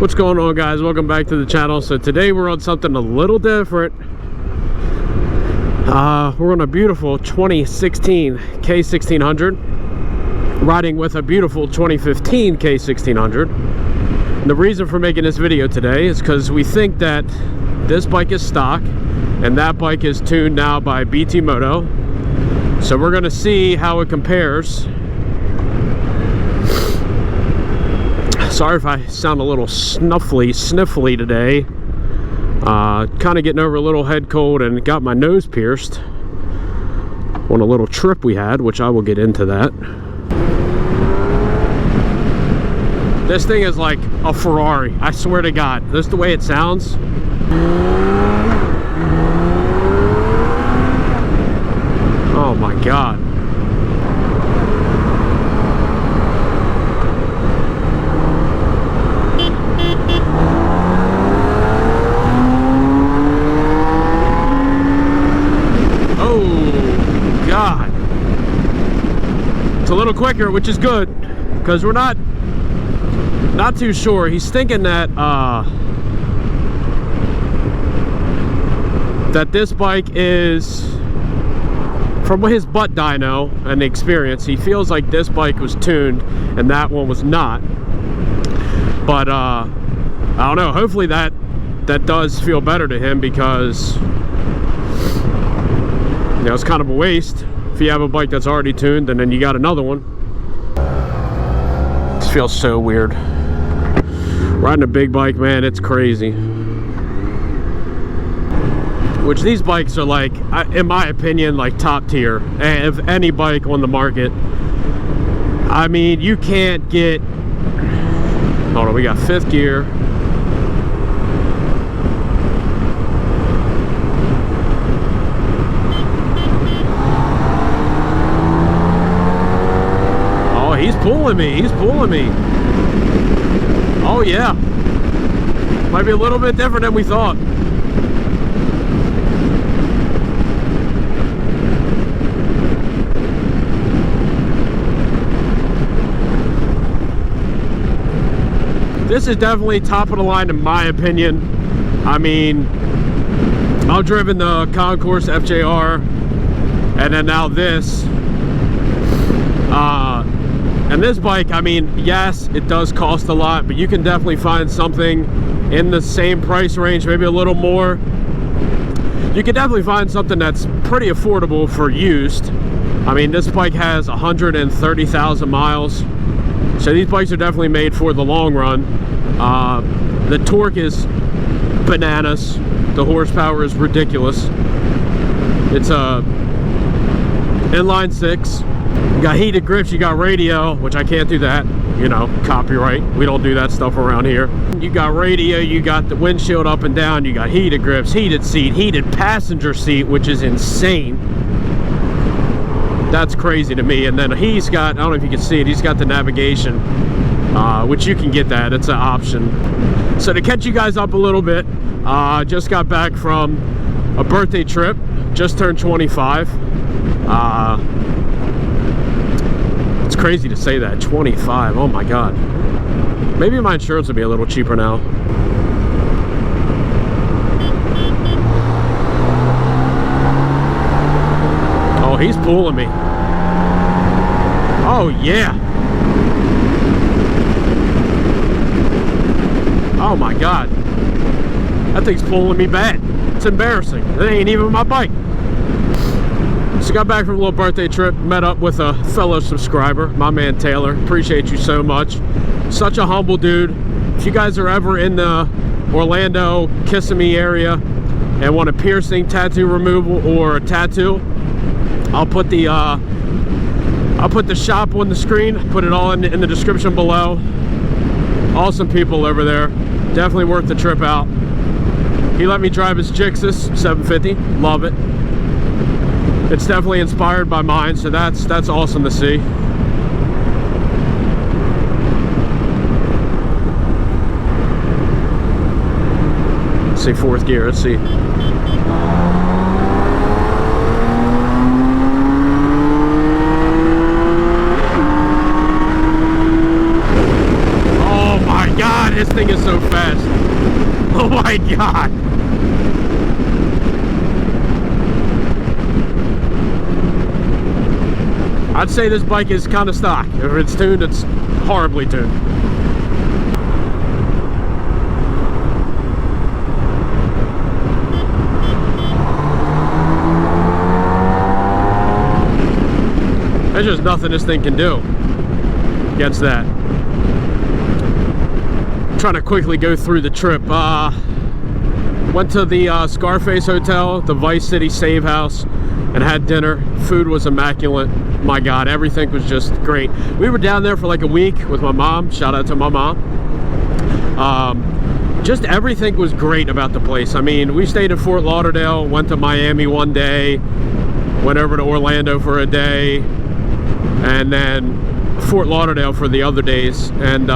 What's going on, guys? Welcome back to the channel. So today we're on something a little different. We're on a beautiful 2016 K1600 riding with a beautiful 2015 K1600. And the reason for making this video today is because we think that this bike is stock and that bike is tuned now by BT Moto. So we're going to see how it compares. Sorry if I sound a little sniffly today. Kind of getting over a little head cold and got my nose pierced on a little trip we had, which I will get into that. This thing is like a Ferrari, I swear to God. This is the way it sounds. Oh my God. A little quicker, which is good because we're not too sure. He's thinking that that this bike is, from his butt dyno and the experience, he feels like this bike was tuned and that one was not. But I don't know, hopefully that does feel better to him, because you know, it's kind of a waste if you have a bike that's already tuned and then you got another one. This feels so weird. Riding a big bike, man, it's crazy. Which these bikes are like, in my opinion, like top tier of any bike on the market. I mean, you can't get, hold on, we got fifth gear. He's pulling me, he's pulling me. Oh yeah. Might be a little bit different than we thought. This is definitely top of the line in my opinion. I mean, I've driven the Concourse FJR and then now this. And this bike, I mean, yes, it does cost a lot, but you can definitely find something in the same price range, maybe a little more. You can definitely find something that's pretty affordable for used. I mean, this bike has 130,000 miles. So these bikes are definitely made for the long run. The torque is bananas. The horsepower is ridiculous. It's a inline six. You got heated grips, you got radio, which I can't do that, you know, copyright. We don't do that stuff around here. You got radio, you got the windshield up and down, you got heated grips, heated seat, heated passenger seat, which is insane. That's crazy to me. And then he's got, I don't know if you can see it, he's got the navigation, which you can get that, it's an option. So to catch you guys up a little bit, just got back from a birthday trip, just turned 25. It's crazy to say that, 25, oh my God. Maybe my insurance will be a little cheaper now. Oh, he's pulling me. Oh yeah. Oh my God. That thing's pulling me bad. It's embarrassing. It ain't even my bike. So got back from a little birthday trip, met up with a fellow subscriber, my man Taylor. Appreciate you so much. Such a humble dude. If you guys are ever in the Orlando, Kissimmee area and want a piercing, tattoo removal, or a tattoo, I'll put the shop on the screen, put it all in the description below. Awesome people over there. Definitely worth the trip out. He let me drive his Gixxus 750. Love it. It's definitely inspired by mine, so that's awesome to see. Let's see, fourth gear, let's see. this thing is so fast. Oh my God. I'd say this bike is kind of stock. If it's tuned, it's horribly tuned. There's just nothing this thing can do against that. I'm trying to quickly go through the trip. Went to the Scarface Hotel, the Vice City Save House, and had dinner. Food was immaculate. My God, everything was just great. We were down there for like a week with my mom. Shout out to my mom. Just everything was great about the place. I mean, we stayed in Fort Lauderdale, went to Miami one day, went over to Orlando for a day, and then Fort Lauderdale for the other days. And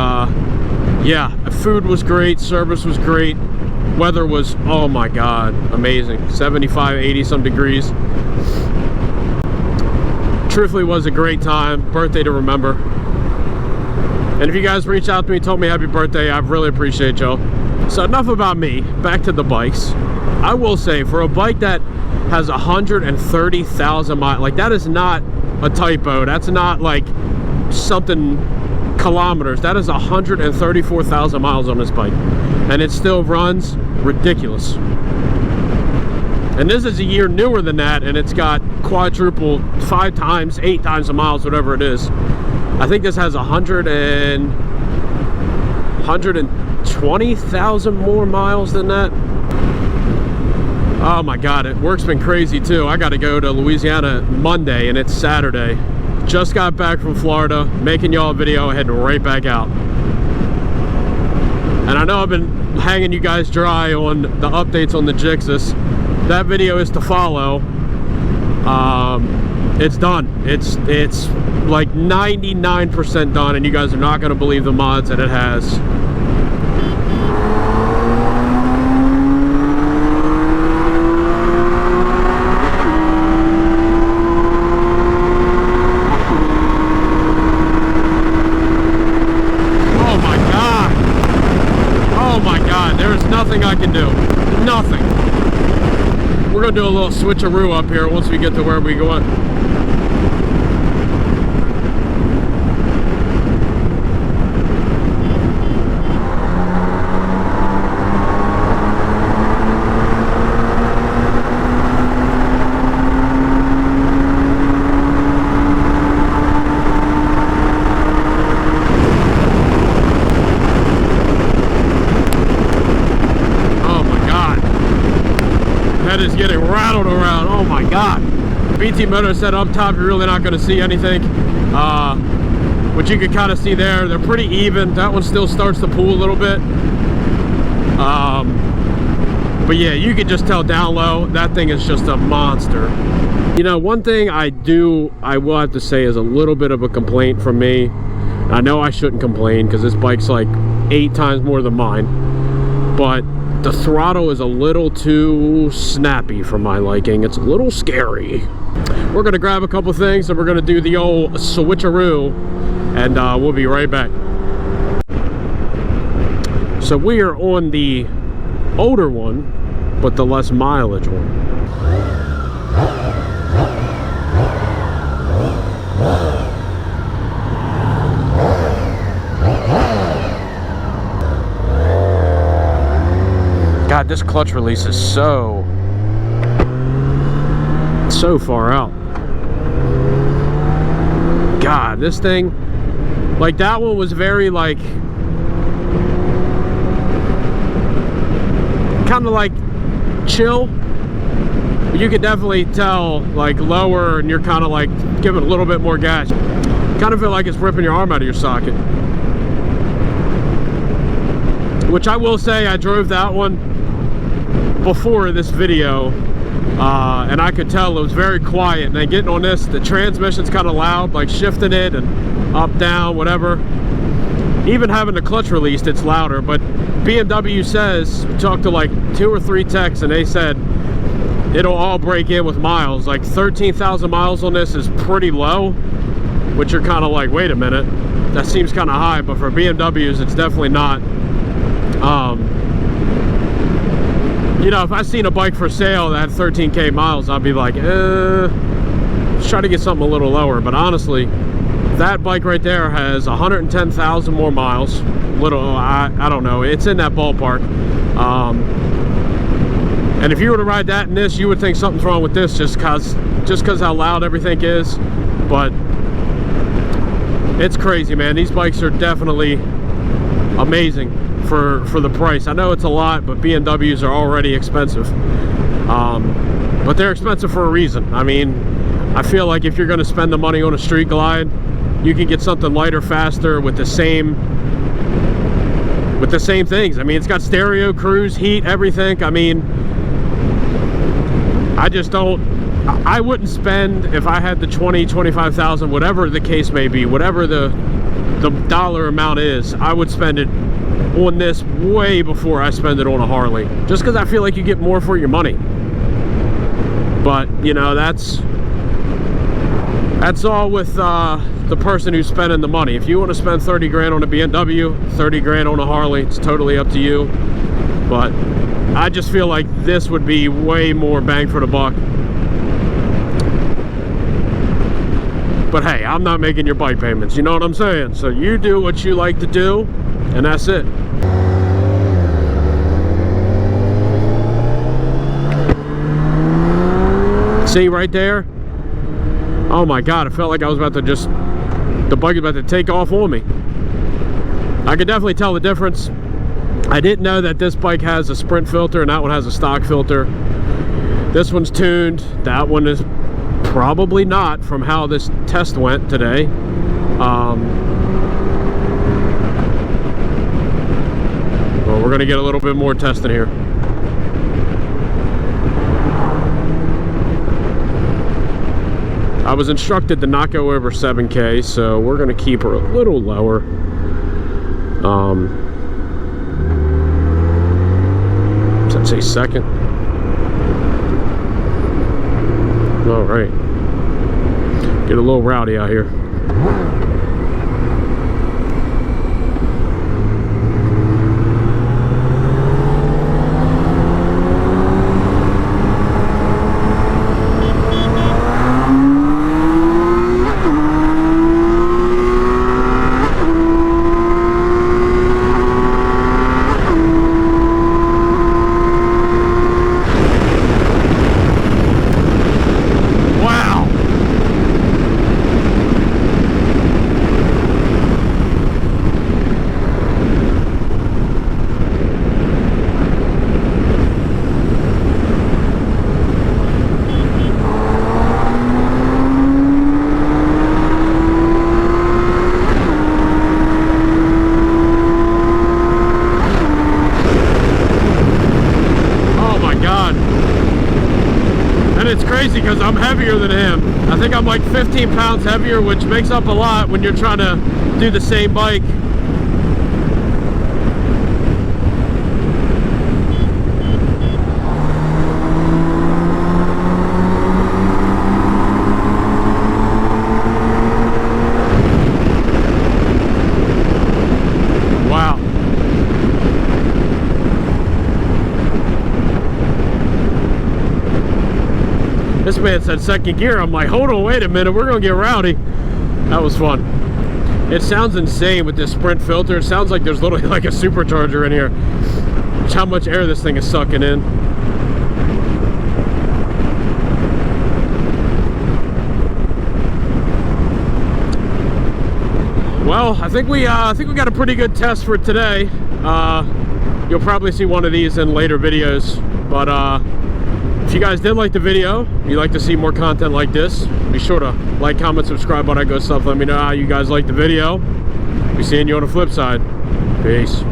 yeah, food was great, service was great, weather was, oh my God, amazing. 75, 80 some degrees. Truthfully was a great time, birthday to remember. And if you guys reach out to me, told me happy birthday, I really appreciate y'all. So enough about me, back to the bikes. I will say, for a bike that has 130,000 miles, like that is not a typo. That's not like something kilometers. That is 134,000 miles on this bike. And it still runs ridiculous. And this is a year newer than that, and it's got quadruple, 5 times, 8 times the miles, whatever it is. I think this has 120,000 more miles than that. Oh my God, work's been crazy too. I got to go to Louisiana Monday, and it's Saturday. Just got back from Florida, making y'all a video, heading right back out. And I know I've been hanging you guys dry on the updates on the Gixxus. That video is to follow. It's done. It's like 99% done, and you guys are not going to believe the mods that it has. Oh my God. Oh my God. There is nothing I can do. Nothing. We're going to do a little switcheroo up here once we get to where we go. Is getting rattled around. Oh my God. BT motor said up top you're really not going to see anything, which you can kind of see there. They're pretty even. That one still starts to pull a little bit, but yeah, you can just tell down low that thing is just a monster. You know, one thing I will have to say is a little bit of a complaint from me. I know I shouldn't complain because this bike's like 8 times more than mine, but the throttle is a little too snappy for my liking. It's a little scary. We're gonna grab a couple things and we're gonna do the old switcheroo, and we'll be right back. So we are on the older one, but the less mileage one. God, this clutch release is so far out. God, this thing, like that one was very like, kind of like chill. You could definitely tell like lower, and you're kind of like giving a little bit more gas. Kind of feel like it's ripping your arm out of your socket. Which I will say, I drove that one before this video, and I could tell it was very quiet. And then getting on this, the transmission's kind of loud, like shifting it and up, down, whatever. Even having the clutch released, it's louder. But BMW says, we talked to like 2 or 3 techs, and they said it'll all break in with miles. Like 13,000 miles on this is pretty low, which you're kind of like, wait a minute, that seems kind of high. But for BMWs, it's definitely not. You know, if I seen a bike for sale that had 13K miles, I'd be like, let's try to get something a little lower. But honestly, that bike right there has 110,000 more miles. I don't know, it's in that ballpark. And if you were to ride that and this, you would think something's wrong with this just cause how loud everything is. But it's crazy, man. These bikes are definitely amazing for the price. I know it's a lot, but BMWs are already expensive. But they're expensive for a reason. I mean, I feel like if you're going to spend the money on a street glide, you can get something lighter, faster, with the same things. I mean, it's got stereo, cruise, heat, everything. I mean, I wouldn't spend, if I had the 25,000, whatever the case may be, whatever the dollar amount is, I would spend it on this way before I spend it on a Harley, just because I feel like you get more for your money. But you know, that's all with the person who's spending the money. If you want to spend 30 grand on a BMW, 30 grand on a Harley, it's totally up to you. But I just feel like this would be way more bang for the buck. But hey, I'm not making your bike payments, you know what I'm saying? So you do what you like to do, and that's it. See right there? Oh my God, it felt like I was about to the bike was about to take off on me. I could definitely tell the difference. I didn't know that this bike has a sprint filter and that one has a stock filter. This one's tuned. That one is probably not, from how this test went today. Well, we're gonna get a little bit more testing here. I was instructed to not go over 7K, so we're gonna keep her a little lower. Does that say second? All right. Get a little rowdy out here. Because I'm heavier than him. I think I'm like 15 pounds heavier, which makes up a lot when you're trying to do the same bike. Wow. This man said second gear. I'm like, hold on, wait a minute, we're gonna get rowdy. That was fun. It sounds insane with this sprint filter. It sounds like there's literally like a supercharger in here. That's how much air this thing is sucking in. Well, I think we got a pretty good test for today. You'll probably see one of these in later videos, but if you guys did like the video, you'd like to see more content like this, be sure to like, comment, subscribe, all that good stuff. Let me know how you guys like the video. Be seeing you on the flip side. Peace.